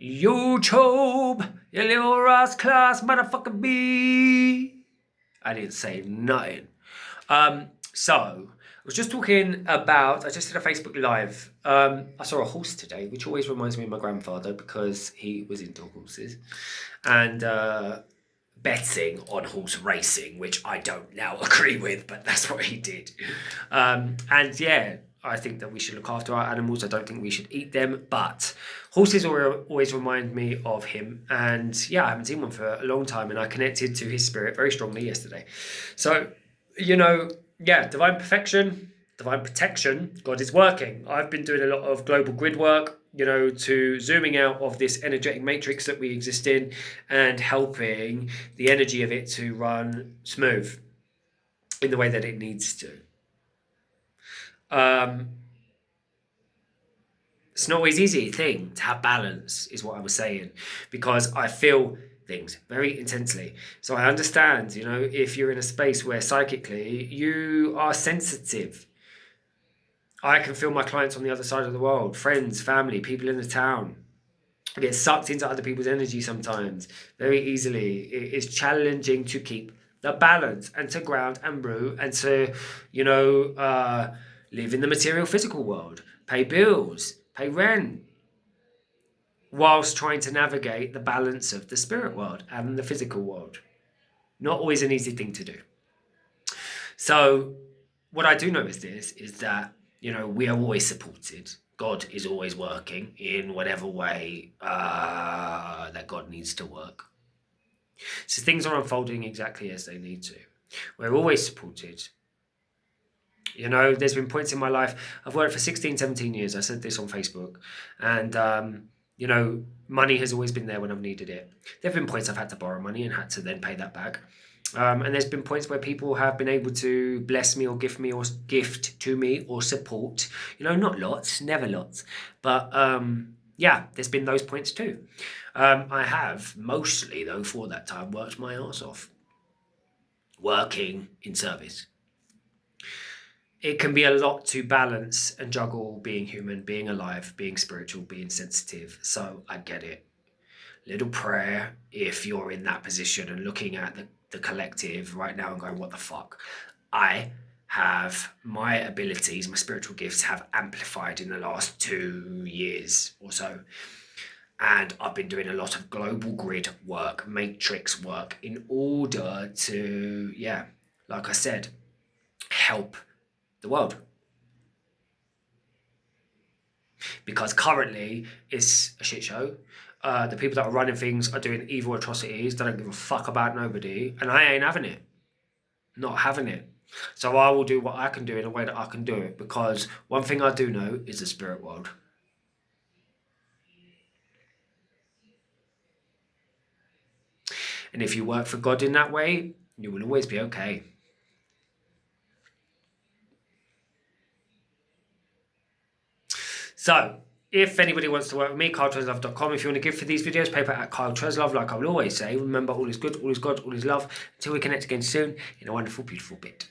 YouTube, you little Ross class motherfucker B. I didn't say nothing. So I was just talking about, I just did a Facebook Live. I saw a horse today, which always reminds me of my grandfather because he was into horses. And betting on horse racing, which I don't now agree with, but that's what he did. And yeah, I think that we should look after our animals. I don't think we should eat them, but horses always remind me of him. And yeah, I haven't seen one for a long time, and I connected to his spirit very strongly yesterday. So, yeah, divine perfection, divine protection, God is working. I've been doing a lot of global grid work, to zooming out of this energetic matrix that we exist in and helping the energy of it to run smooth in the way that it needs to. It's not always easy thing to have balance, is what I was saying, because I feel things very intensely. So I understand, if you're in a space where psychically you are sensitive. I can feel my clients on the other side of the world, friends, family, people in the town. I get sucked into other people's energy sometimes very easily. It is challenging to keep the balance and to ground and root and to, live in the material physical world, pay bills, pay rent, whilst trying to navigate the balance of the spirit world and the physical world. Not always an easy thing to do. So what I do know is that, we are always supported. God is always working in whatever way that God needs to work. So things are unfolding exactly as they need to. We're always supported. There's been points in my life, I've worked for 16, 17 years. I said this on Facebook. And, money has always been there when I've needed it. There have been points I've had to borrow money and had to then pay that back. And there's been points where people have been able to bless me or gift to me or support. Not lots, never lots. But yeah, there's been those points too. I have mostly, though, for that time, worked my arse off. Working in service. It can be a lot to balance and juggle being human, being alive, being spiritual, being sensitive. So I get it. Little prayer if you're in that position and looking at the collective right now and going, what the fuck? I have my abilities, my spiritual gifts have amplified in the last 2 years or so. And I've been doing a lot of global grid work, matrix work, in order to, like I said, help the world. Because currently it's a shit show. The people that are running things are doing evil atrocities. They don't give a fuck about nobody. And I ain't having it. Not having it. So I will do what I can do in a way that I can do it. Because one thing I do know is the spirit world. And if you work for God in that way, you will always be okay. So, if anybody wants to work with me, KyleTreslove.com. If you want to give for these videos, paper at Kyle Treslove, like I will always say. Remember, all is good, all is God, all is love. Until we connect again soon in a wonderful, beautiful bit.